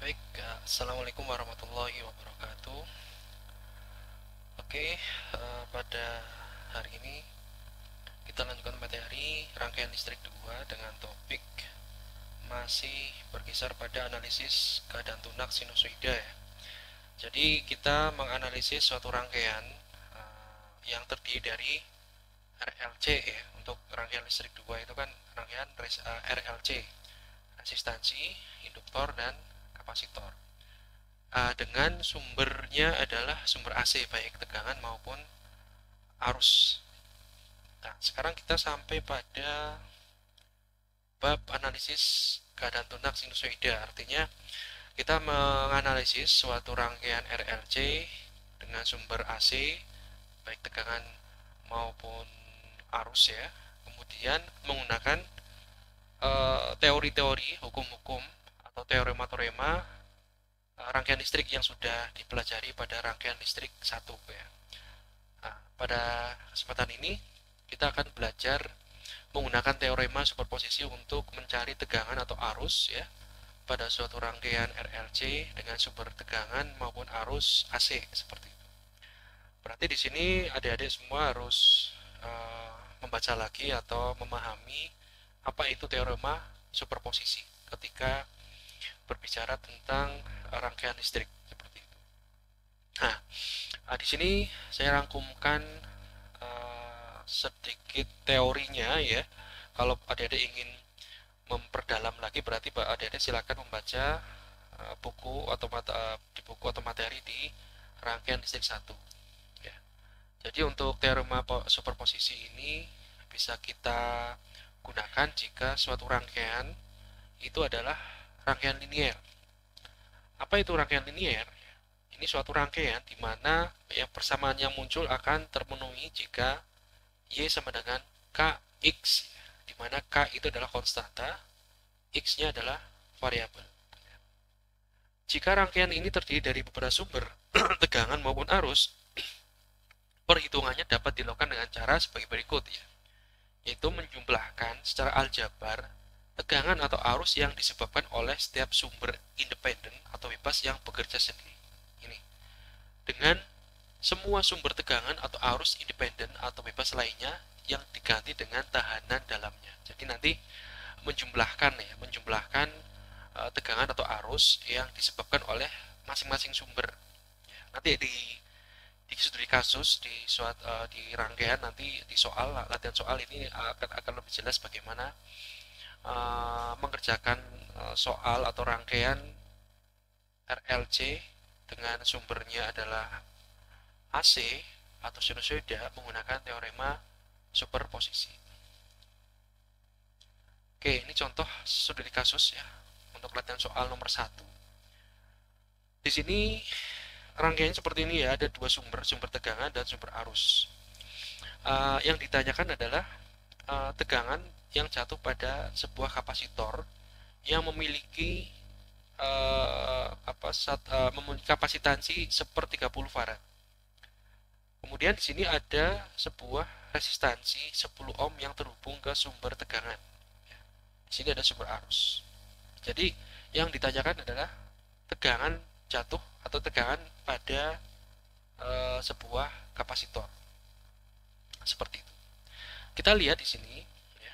Baik, Assalamualaikum warahmatullahi wabarakatuh. Oke, pada hari ini kita lanjutkan materi rangkaian listrik 2 dengan topik masih berkisar pada analisis keadaan tunak sinusoida ya. Jadi kita menganalisis suatu rangkaian yang terdiri dari RLC ya. Untuk rangkaian listrik 2 itu kan rangkaian RLC, resistansi, induktor, dan kapasitor. Dengan sumbernya adalah sumber AC baik tegangan maupun arus. Nah, sekarang kita sampai pada bab analisis keadaan tunak sinusoida. Artinya kita menganalisis suatu rangkaian RLC dengan sumber AC baik tegangan maupun arus ya. Kemudian menggunakan teori-teori hukum-hukum atau teorema-teorema rangkaian listrik yang sudah dipelajari pada rangkaian listrik 1 ya. Nah, pada kesempatan ini kita akan belajar menggunakan teorema superposisi untuk mencari tegangan atau arus ya pada suatu rangkaian RLC dengan sumber tegangan maupun arus AC seperti itu. Berarti di sini adik-adik semua harus membaca lagi atau memahami apa itu teorema superposisi ketika berbicara tentang rangkaian listrik seperti itu. Nah, di sini saya rangkumkan sedikit teorinya ya. Kalau adik-adik ingin memperdalam lagi berarti adik-adik silakan membaca buku atau di buku atau materi di rangkaian listrik 1 ya. Jadi untuk teorema superposisi ini bisa kita gunakan jika suatu rangkaian itu adalah rangkaian linier. Apa itu rangkaian linier? Ini suatu rangkaian di mana yang persamaan yang muncul akan terpenuhi jika Y sama dengan Kx, di mana K itu adalah konstanta, X-nya adalah variabel. Jika rangkaian ini terdiri dari beberapa sumber tegangan maupun arus, perhitungannya dapat dilakukan dengan cara sebagai berikut ya, yaitu menjumlahkan secara aljabar tegangan atau arus yang disebabkan oleh setiap sumber independen atau bebas yang bekerja sendiri. Ini dengan semua sumber tegangan atau arus independen atau bebas lainnya yang diganti dengan tahanan dalamnya. Jadi nanti menjumlahkan tegangan atau arus yang disebabkan oleh masing-masing sumber. Nanti di studi kasus di rangkaian nanti di soal latihan soal ini akan lebih jelas bagaimana mengerjakan soal atau rangkaian RLC dengan sumbernya adalah AC atau sinusoida menggunakan teorema superposisi. Oke, ini contoh studi kasus ya untuk latihan soal nomor 1. Di sini rangkaian seperti ini ya, ada dua sumber tegangan dan sumber arus. Yang ditanyakan adalah tegangan yang jatuh pada sebuah kapasitor yang memiliki kapasitansi 1/30 farad. Kemudian di sini ada sebuah resistansi 10 ohm yang terhubung ke sumber tegangan. Di sini ada sumber arus. Jadi yang ditanyakan adalah tegangan jatuh atau tegangan pada sebuah kapasitor. Seperti itu. Kita lihat di sini ya,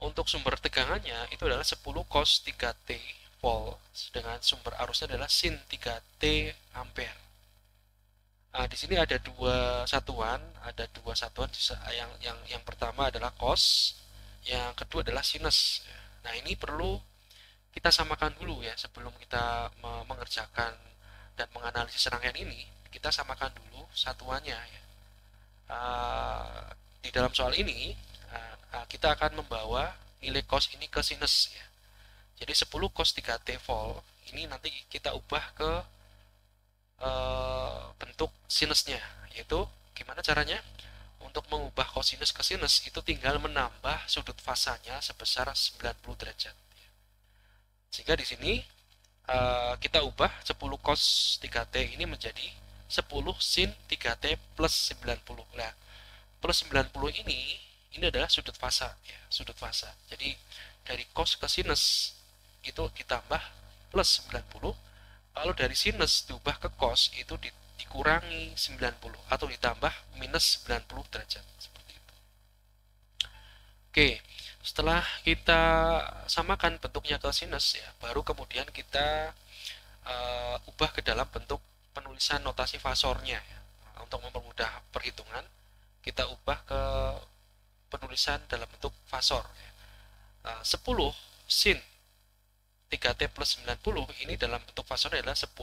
untuk sumber tegangannya itu adalah 10 cos 3T volt dengan sumber arusnya adalah sin 3T ampere. Nah, di sini ada dua satuan yang pertama adalah cos, yang kedua adalah sinus. Nah, ini perlu kita samakan dulu ya sebelum kita mengerjakan dan menganalisis rangkaian ini, kita samakan dulu satuannya ya. Di dalam soal ini kita akan membawa nilai cos ini ke sinus ya. Jadi 10 cos 3T volt ini nanti kita ubah ke bentuk sinusnya, yaitu gimana caranya? Untuk mengubah kosinus ke sinus itu tinggal menambah sudut fasanya sebesar 90 derajat. Sehingga di sini kita ubah 10 cos 3T ini menjadi 10 sin 3T plus 90. Nah, plus 90 ini adalah sudut fasa ya, sudut fasa. Jadi dari cos ke sinus itu ditambah plus 90, kalau dari sinus diubah ke cos itu dikurangi 90 atau ditambah minus 90 derajat seperti itu. Oke, setelah kita samakan bentuknya ke sinus ya, baru kemudian kita ubah ke dalam bentuk penulisan notasi fasornya ya. Untuk mempermudah perhitungan, kita ubah ke penulisan dalam bentuk fasor ya. 10 sin 3T plus 90 ini dalam bentuk fasor adalah 10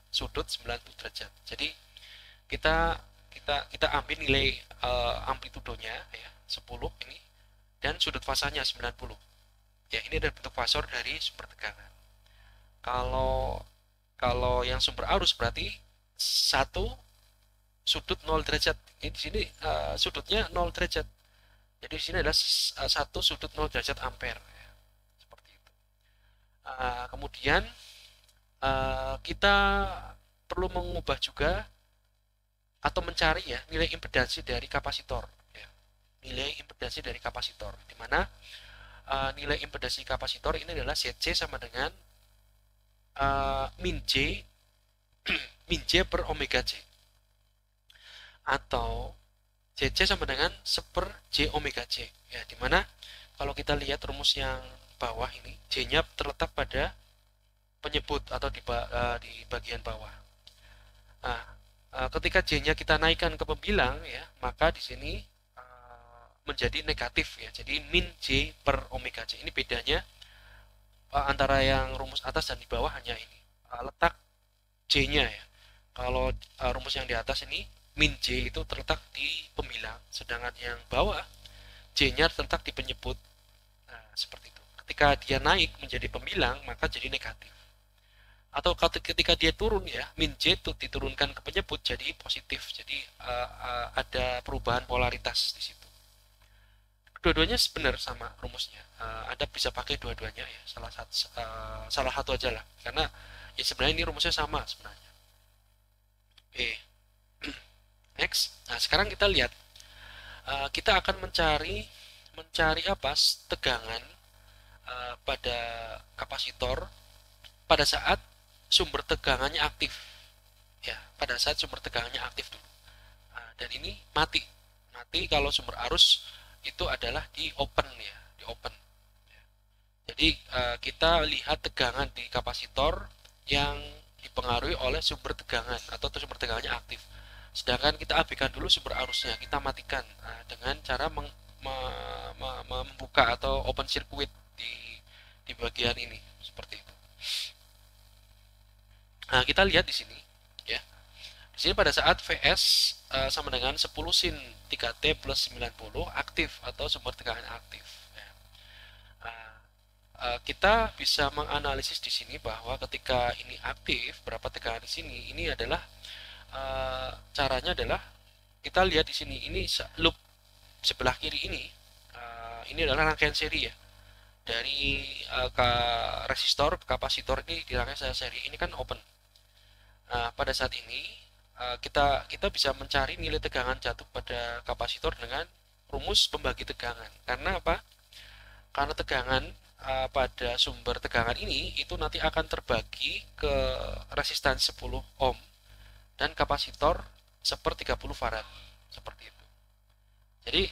sudut 90 derajat. Jadi kita kita ambil nilai amplitudonya ya 10 ini dan sudut fasanya 90. Ya, ini adalah bentuk fasor dari sumber tegangan. Kalau kalau yang sumber arus berarti satu sudut 0 derajat. Ini di sini sudutnya 0 derajat. Jadi di sini adalah satu sudut 0 derajat ampere. Seperti itu. Kemudian kita perlu mengubah juga atau mencari ya nilai impedansi dari kapasitor. Ya. Nilai impedansi dari kapasitor, di mana nilai impedansi kapasitor ini adalah ZC sama dengan min J min J per omega J, atau JC sama dengan 1 per J omega J ya, dimana kalau kita lihat rumus yang bawah ini J-nya terletak pada penyebut atau di bagian bawah. Nah, ketika J-nya kita naikkan ke pembilang ya, maka di sini menjadi negatif ya, jadi min J per omega J. Ini bedanya antara yang rumus atas dan di bawah hanya ini letak J-nya ya. Kalau rumus yang di atas ini min J itu terletak di pembilang, sedangkan yang bawah J-nya terletak di penyebut. Nah, seperti itu. Ketika dia naik menjadi pembilang, maka jadi negatif. Atau ketika dia turun ya, min J itu diturunkan ke penyebut jadi positif. Jadi ada perubahan polaritas di situ. Dua-duanya benar sama rumusnya. Anda bisa pakai dua-duanya ya, salah satu aja lah, karena ya sebenarnya ini rumusnya sama sebenarnya. Oke. Next. Nah, sekarang kita lihat kita akan mencari apa tegangan pada kapasitor pada saat sumber tegangannya aktif ya, pada saat sumber tegangannya aktif dulu. Dan ini mati kalau sumber arus itu adalah di open ya, di open ya. Jadi kita lihat tegangan di kapasitor yang dipengaruhi oleh sumber tegangan atau sumber tegangannya aktif. Sedangkan kita abaikan dulu sumber arusnya, kita matikan dengan cara membuka atau open circuit di bagian ini seperti itu. Nah, kita lihat di sini ya. Di sini pada saat VS sama dengan 10 sin 3T plus 90 aktif atau sumber tegangan aktif ya. Kita bisa menganalisis di sini bahwa ketika ini aktif, berapa tegangan di sini, ini adalah caranya adalah kita lihat di sini, ini loop sebelah kiri ini adalah rangkaian seri ya, dari resistor ke kapasitor ini di rangkaian seri ini kan open. Nah, pada saat ini kita bisa mencari nilai tegangan jatuh pada kapasitor dengan rumus pembagi tegangan. Karena apa? Karena tegangan pada sumber tegangan ini itu nanti akan terbagi ke resistans 10 ohm dan kapasitor 1/30 farad seperti itu. Jadi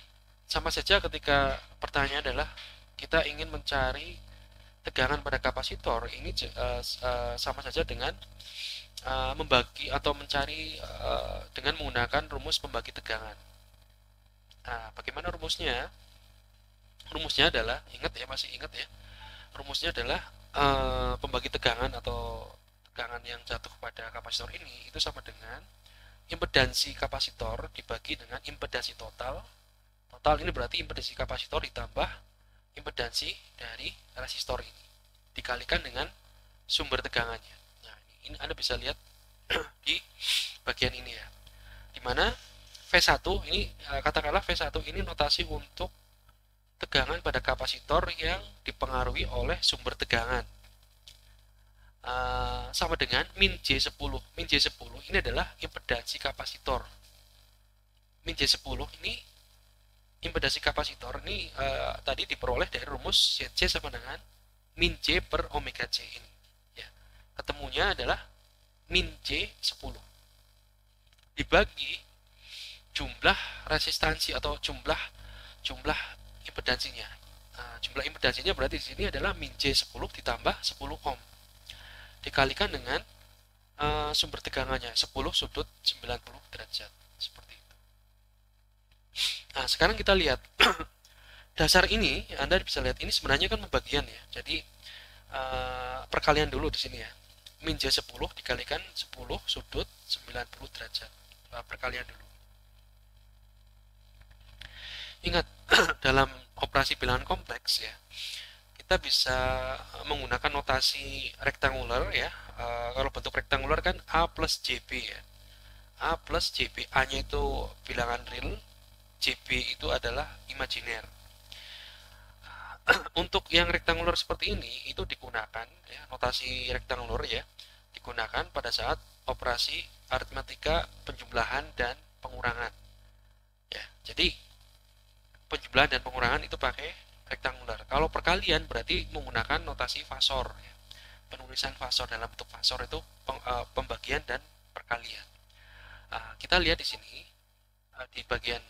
sama saja ketika pertanyaan adalah kita ingin mencari tegangan pada kapasitor, ini sama saja dengan membagi atau mencari dengan menggunakan rumus pembagi tegangan. Nah, bagaimana rumusnya? Rumusnya adalah, masih ingat ya, rumusnya adalah pembagi tegangan atau tegangan yang jatuh pada kapasitor ini itu sama dengan impedansi kapasitor dibagi dengan impedansi total. Total ini berarti impedansi kapasitor ditambah impedansi dari resistor ini dikalikan dengan sumber tegangannya. Nah, ini Anda bisa lihat di bagian ini ya, dimana V1 ini katakanlah V1 ini notasi untuk tegangan pada kapasitor yang dipengaruhi oleh sumber tegangan, sama dengan min J10. Min J10 ini adalah impedansi kapasitor. Min J10 ini impedansi kapasitor ini tadi diperoleh dari rumus ZC sama dengan min J per omega J ini ya. ketemunya adalah min J10 dibagi jumlah resistansi atau jumlah jumlah impedansinya. Jumlah impedansinya berarti di sini adalah min J10 ditambah 10 ohm dikalikan dengan sumber tegangannya 10 sudut 90 derajat seperti itu. Nah, sekarang kita lihat dasar ini, Anda bisa lihat ini sebenarnya kan pembagian ya. Jadi perkalian dulu di sini ya. Min J10 dikalikan 10 sudut 90 derajat. Perkalian dulu. Ingat, dalam operasi bilangan kompleks ya, kita bisa menggunakan notasi rektanguler ya. Kalau bentuk rektanguler kan A plus JB ya. A plus JB, A-nya itu bilangan real, JB itu adalah imajiner. Untuk yang rektanguler seperti ini itu digunakan ya, notasi rektanguler ya, digunakan pada saat operasi aritmatika penjumlahan dan pengurangan. Ya, jadi penjumlahan dan pengurangan itu pakai rektanguler. Kalau perkalian berarti menggunakan notasi fasor ya. Penulisan fasor dalam bentuk fasor itu pembagian dan perkalian. Kita lihat di sini di bagian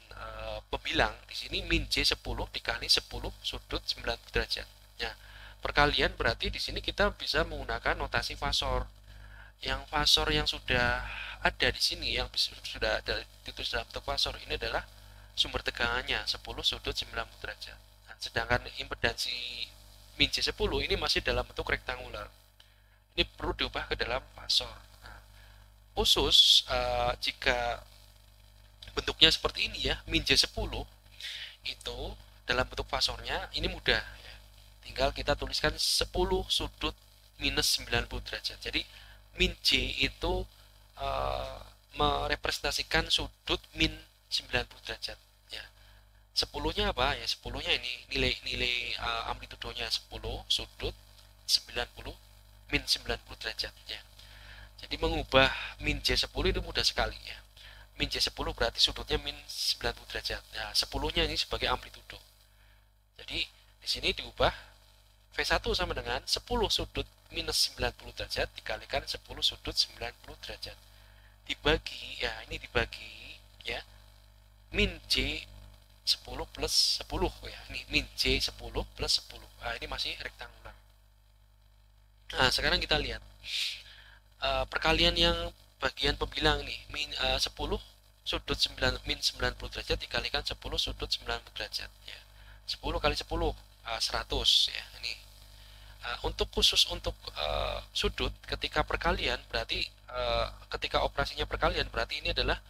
pembilang di sini min J10 dikali 10 sudut 90 derajat. Ya, perkalian berarti di sini kita bisa menggunakan notasi fasor. Yang fasor yang sudah ada di sini yang sudah ada ditulis dalam bentuk fasor ini adalah sumber tegangannya 10 sudut 90 derajat. Nah, sedangkan impedansi min J10 ini masih dalam bentuk rektanguler. Ini perlu diubah ke dalam fasor. Nah, khusus jika bentuknya seperti ini ya, min J10 itu dalam bentuk fasornya ini mudah ya. Tinggal kita tuliskan 10 sudut minus 90 derajat. Jadi min J itu merepresentasikan sudut min 90 derajat ya. 10-nya apa ya? 10-nya ini nilai amplitudonya 10 sudut 90 min 90 derajat ya. Jadi mengubah min J10 itu mudah sekali ya. Min J10 berarti sudutnya min 90 derajat. Nah, 10-nya ini sebagai amplitudo. Jadi di sini diubah V1 sama dengan 10 sudut minus 90 derajat dikalikan 10 sudut 90 derajat. Dibagi, ya ini dibagi ya. Min J10 plus 10 ya. Ini min J10 plus 10. Nah, ini masih rektanguler. Nah, sekarang kita lihat perkalian yang bagian pembilang nih, min 10 sudut 9 min 90 derajat dikalikan 10 sudut 90 derajat ya. 10 kali 10 100 ya. Ini untuk khusus untuk sudut ketika perkalian berarti ketika operasinya perkalian berarti ini adalah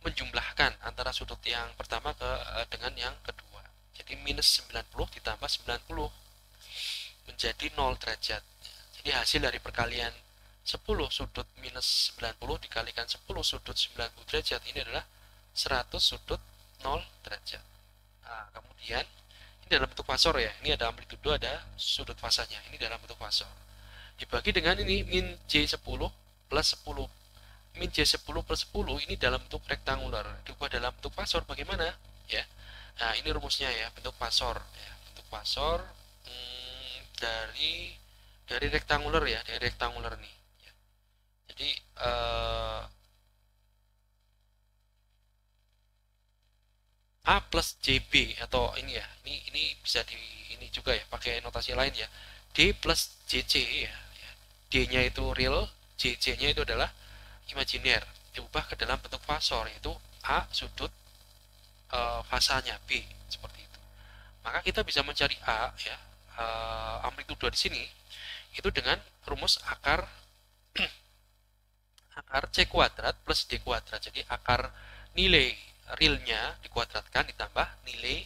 menjumlahkan antara sudut yang pertama dengan yang kedua. Jadi minus 90 ditambah 90 menjadi 0 derajat. Jadi hasil dari perkalian 10 sudut minus 90 dikalikan 10 sudut 90 derajat ini adalah 100 sudut 0 derajat. Nah, kemudian ini dalam bentuk fasor ya. Ini ada amplitudo, ada sudut fasanya. Ini dalam bentuk fasor. Dibagi dengan ini min J10 plus 10. Min J10 plus 10 ini dalam bentuk rektanguler. Diubah dalam bentuk fasor bagaimana? Ya. Nah, ini rumusnya ya, bentuk fasor ya. Bentuk fasor dari rektanguler ya, dari rektanguler nih. Ya. Jadi A plus JB atau ini ya, ini bisa ini juga ya, pakai notasi lain ya. D plus JC ya. D-nya itu real, JC-nya itu adalah imajiner. Diubah ke dalam bentuk fasor yaitu A sudut fasanya B seperti itu. Maka kita bisa mencari A ya, amplitudo di sini itu dengan rumus akar akar C kuadrat plus D kuadrat. Jadi akar nilai realnya dikuadratkan ditambah nilai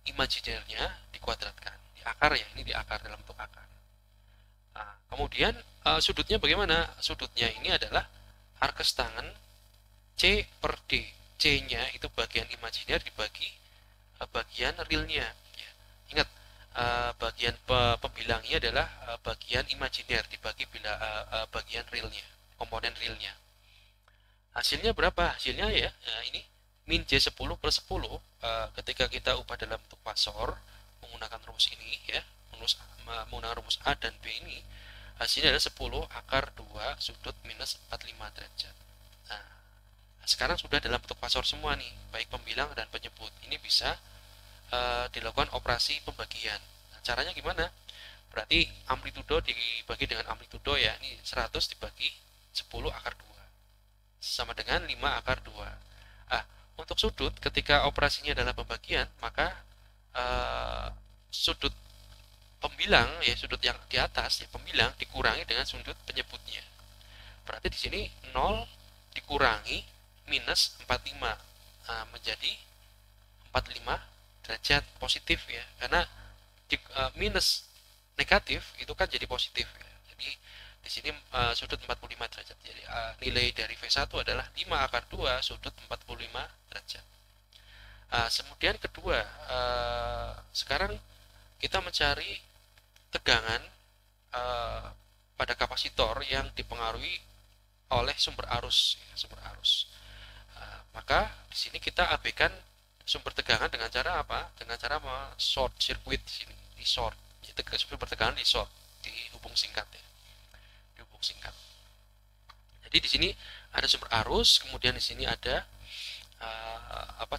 imajinernya dikuadratkan. Di akar ya, ini di akar dalam bentuk akar. Nah, kemudian sudutnya bagaimana? Sudutnya ini adalah arkes tangan C per D. C-nya itu bagian imajiner dibagi bagian realnya. Ya. Ingat, bagian pembilangnya adalah bagian imajiner dibagi bagian realnya, komponen realnya. Hasilnya berapa? Hasilnya ya, ini min J10 plus 10 ketika kita ubah dalam bentuk fasor menggunakan rumus ini ya, menggunakan rumus A dan B ini Hasilnya adalah 10 akar 2 sudut minus 45 derajat. Nah, sekarang sudah dalam bentuk fasor semua nih, baik pembilang dan penyebut. Ini bisa dilakukan operasi pembagian. Nah, caranya gimana? Berarti amplitudo dibagi dengan amplitudo ya. Ini 100 dibagi 10 akar 2 sama dengan 5 akar 2. Ah, untuk sudut ketika operasinya adalah pembagian, maka sudut pembilang ya, sudut yang di atas ya pembilang dikurangi dengan sudut penyebutnya. Berarti di sini 0 dikurangi minus 45 menjadi 45 derajat positif ya. Karena minus negatif itu kan jadi positif ya. Jadi di sini sudut 45 derajat. Jadi nilai dari V1 adalah 5 akar 2 sudut 45 derajat. Kemudian kedua, sekarang kita mencari tegangan pada kapasitor yang dipengaruhi oleh sumber arus, ya, sumber arus. Maka di sini kita abaikan sumber tegangan dengan cara apa? Dengan cara short circuit di sini, di short. Jadi sumber tegangan di short, dihubung singkat ya, dihubung singkat. Jadi di sini ada sumber arus, kemudian di sini ada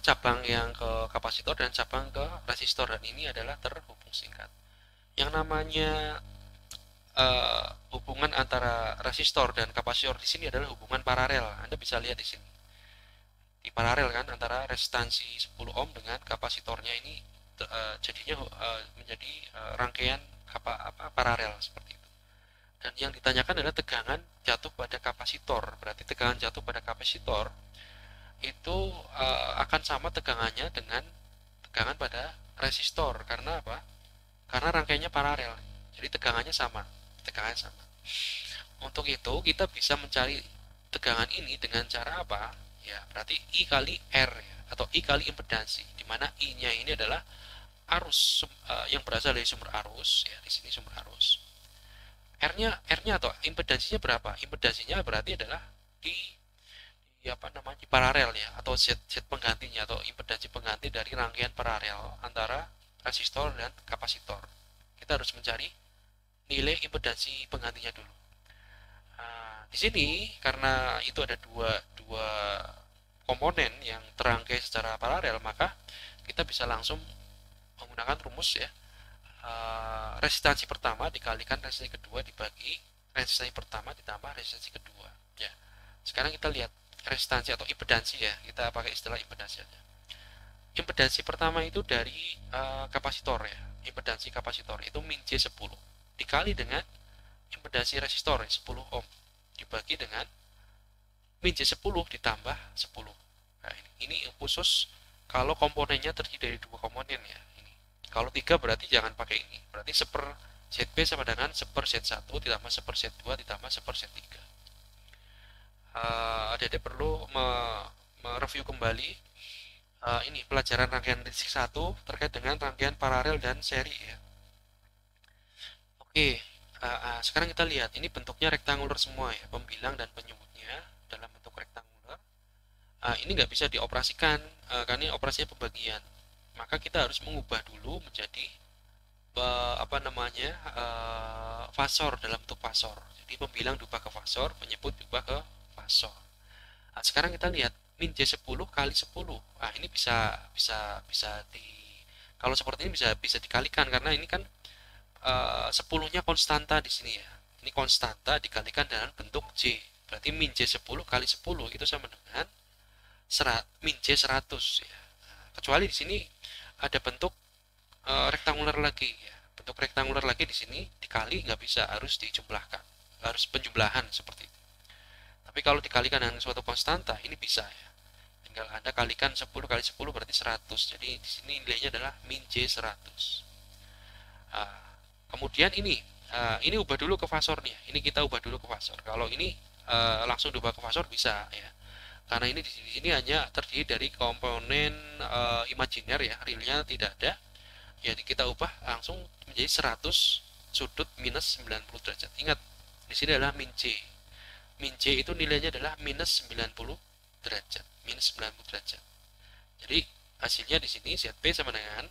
cabang yang ke kapasitor dan cabang ke resistor, dan ini adalah terhubung singkat. Yang namanya hubungan antara resistor dan kapasitor di sini adalah hubungan paralel. Anda bisa lihat di sini. Di paralel kan antara resistansi 10 ohm dengan kapasitornya ini jadinya menjadi rangkaian paralel seperti itu. Dan yang ditanyakan adalah tegangan jatuh pada kapasitor. Berarti tegangan jatuh pada kapasitor itu akan sama tegangannya dengan tegangan pada resistor. Karena apa? Karena rangkaiannya paralel. Jadi tegangannya sama. Untuk itu kita bisa mencari tegangan ini dengan cara apa? Ya, berarti I kali R ya, atau I kali impedansi, di mana I-nya ini adalah arus yang berasal dari sumber arus ya, di sini sumber arus. R-nya atau impedansinya berapa? Impedansinya berarti adalah di paralel ya, atau Z penggantinya, atau impedansi pengganti dari rangkaian paralel antara resistor dan kapasitor. Kita harus mencari nilai impedansi penggantinya dulu. Di sini karena itu ada dua komponen yang terangkai secara paralel, maka kita bisa langsung menggunakan rumus ya. Resistansi pertama dikalikan resistansi kedua dibagi resistansi pertama ditambah resistansi kedua. Ya. Sekarang kita lihat resistansi atau impedansi ya. Kita pakai istilah impedansi aja. Impedansi pertama itu dari kapasitor ya. Impedansi kapasitor itu min J10 dikali dengan impedansi resistor 10 ohm dibagi dengan min J10 ditambah 10. Nah, ini khusus kalau komponennya terdiri dari dua komponen ya. Ini. Kalau 3 berarti jangan pakai ini. Berarti 1 ZB sama dengan 1 Z1 ditambah 1 Z2 ditambah 1 Z3. Adik-adik perlu mereview kembali ini pelajaran rangkaian listrik 1 terkait dengan rangkaian paralel dan seri ya. Oke, sekarang kita lihat ini bentuknya rektangular semua ya, pembilang dan penyebutnya dalam bentuk rektangular. Ini nggak bisa dioperasikan karena ini operasinya pembagian. Maka kita harus mengubah dulu menjadi fasor dalam bentuk fasor. Jadi pembilang diubah ke fasor, penyebut diubah ke fasor. Sekarang kita lihat min J10 kali 10. Ini bisa kalau seperti ini bisa dikalikan karena ini kan 10-nya konstanta di sini ya. Ini konstanta dikalikan dengan bentuk J. Berarti min J10 kali 10 itu sama dengan min J100 ya. Kecuali di sini ada bentuk rektangular lagi ya. Bentuk rektangular lagi di sini dikali nggak bisa, harus dijumlahkan. Harus penjumlahan seperti itu. Tapi kalau dikalikan dengan suatu konstanta ini bisa ya. Tinggal Anda kalikan 10 kali 10 berarti 100. Jadi di sini nilainya adalah min J100. Kemudian ini ubah dulu ke fasornya. Ini kita ubah dulu ke fasor. Kalau ini langsung diubah ke fasor bisa ya. Karena ini di sini hanya terdiri dari komponen imajiner ya, realnya tidak ada. Jadi kita ubah langsung menjadi 100 sudut minus 90 derajat. Ingat, di sini adalah min J. Min J itu nilainya adalah minus 90 derajat. Minus 90 derajat. Jadi hasilnya di sini ZP sama dengan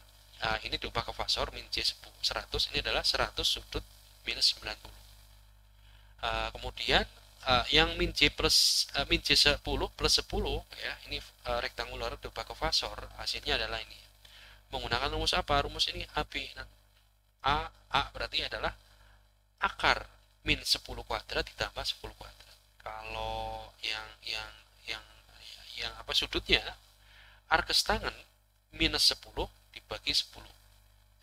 ini diubah ke fasor min J 100, ini adalah 100 sudut minus 90. Kemudian yang min J10 plus 10 ya, ini rektangular Debagoff fasor, hasilnya adalah ini. Menggunakan rumus apa? Rumus ini AB. Nah, A berarti adalah akar min 10 kuadrat ditambah 10 kuadrat. Kalau yang yang apa sudutnya arcus tangen minus 10 dibagi 10.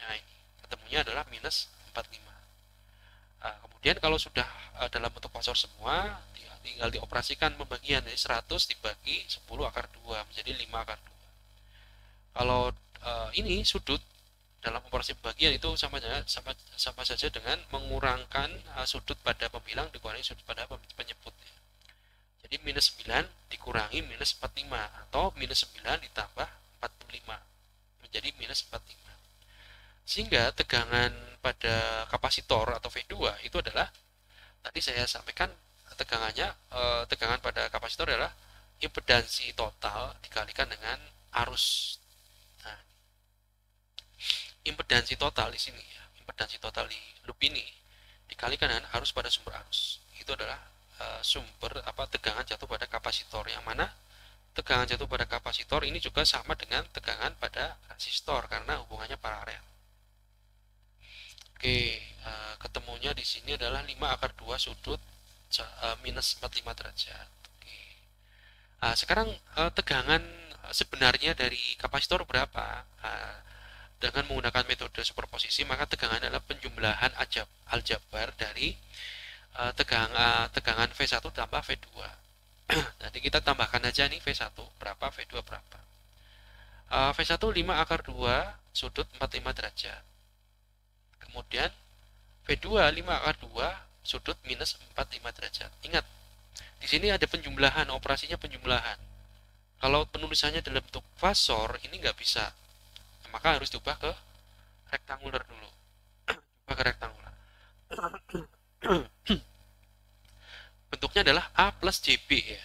Nah, ini ketemunya adalah minus 45. Kemudian kalau sudah dalam bentuk fasor semua, tinggal dioperasikan pembagian, dari 100 dibagi 10 akar 2 menjadi 5 akar 2. Kalau ini sudut dalam operasi pembagian itu sama saja dengan mengurangkan sudut pada pembilang dikurangi sudut pada penyebut. Jadi minus 9 dikurangi minus 45 atau minus 9 ditambah 45 menjadi minus 45. Sehingga tegangan pada kapasitor atau V2 itu adalah, tadi saya sampaikan tegangannya, tegangan pada kapasitor adalah impedansi total dikalikan dengan arus. Nah, impedansi total di sini ya, impedansi total di loop ini dikalikan dengan arus pada sumber arus. Itu adalah sumber tegangan jatuh pada kapasitor, yang mana tegangan jatuh pada kapasitor ini juga sama dengan tegangan pada resistor karena hubungannya paralel. Oke, ketemunya di sini adalah 5 akar 2 sudut minus 45 derajat. Oke. Sekarang tegangan sebenarnya dari kapasitor berapa? Dengan menggunakan metode superposisi, maka tegangan adalah penjumlahan aljabar dari tegangan V1 tambah V2. Nanti kita tambahkan aja nih V1 berapa, V2 berapa. V1 5 akar 2 sudut 45 derajat. Kemudian V2 5 akar 2 sudut minus 45 derajat. Ingat, di sini ada penjumlahan, operasinya penjumlahan. Kalau penulisannya dalam bentuk fasor, ini nggak bisa. Maka harus diubah ke rektangular dulu. Ubah ke rektangular. Bentuknya adalah A plus JB ya.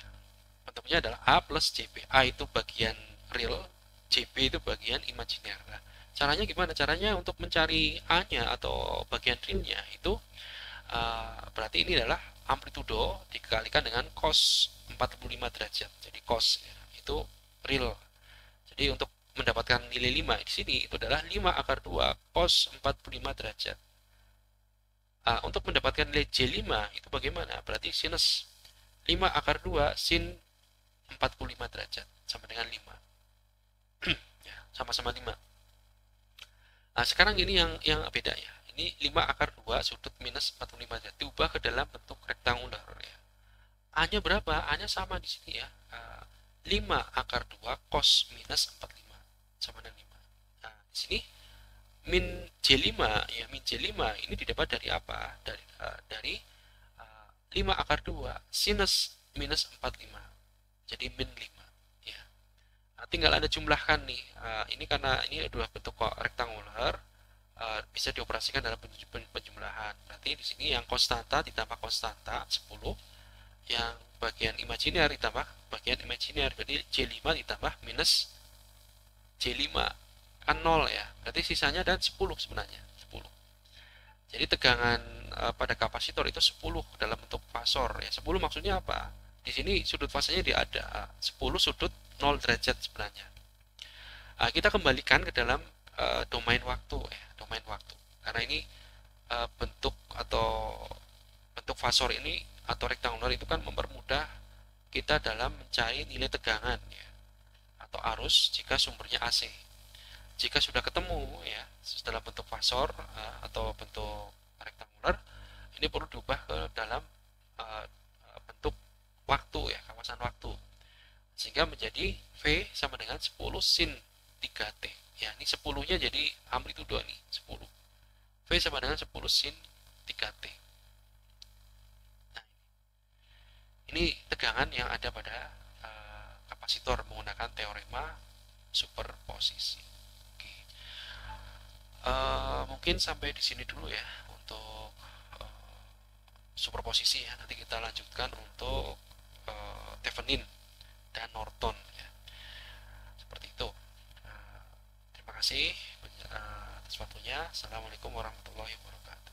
Bentuknya adalah A plus JB. A itu bagian real, JB itu bagian imajiner. Nah, caranya gimana? Caranya untuk mencari A-nya atau bagian realnya itu berarti ini adalah amplitudo dikalikan dengan cos 45 derajat. Jadi cos ya, itu real. Jadi untuk mendapatkan nilai 5 di sini itu adalah 5 akar 2 cos 45 derajat. Untuk mendapatkan nilai J5 itu bagaimana? Berarti sinus 5 akar 2 sin 45 derajat sama dengan 5. Ya, sama-sama 5. Sekarang ini yang beda ya. Ini 5 akar 2 sudut minus 45 derajat diubah ke dalam bentuk rektangular ya. A-nya berapa? A-nya sama di sini ya. 5 akar 2 cos minus 45 sama dengan 5. Nah, di sini min J5 ya, min J5 ini didapat dari apa? Dari 5 akar 2 sinus minus 45. Jadi min 5 ya. Tinggal Anda jumlahkan nih. Ini karena ini adalah bentuk rektangular, bisa dioperasikan dalam penjumlahan. Berarti di sini yang konstanta ditambah konstanta 10, yang bagian imajiner ditambah bagian imajiner, berarti J5 ditambah minus J5 kan 0 ya, berarti sisanya dan 10 sebenarnya 10. Jadi tegangan pada kapasitor itu 10 dalam bentuk fasor ya. 10 maksudnya apa? Di sini sudut fasenya dia ada 10 sudut 0 derajat sebenarnya. Kita kembalikan ke dalam domain waktu ya, domain waktu. Karena ini bentuk fasor ini atau rektangular itu kan mempermudah kita dalam mencari nilai tegangan ya, atau arus jika sumbernya AC. Jika sudah ketemu ya dalam bentuk fasor atau bentuk rektangular, ini perlu diubah ke dalam bentuk waktu ya, kawasan waktu, sehingga menjadi V sama dengan 10 sin 3T ya. Ini 10 nya jadi amplitudo nih 10, V sama dengan 10 sin 3T. Nah, ini tegangan yang ada pada kapasitor menggunakan teorema superposisi. Mungkin sampai di sini dulu ya untuk superposisi ya. Nanti kita lanjutkan untuk Thevenin dan Norton ya. Seperti itu. Terima kasih atas waktunya. Assalamualaikum warahmatullahi wabarakatuh.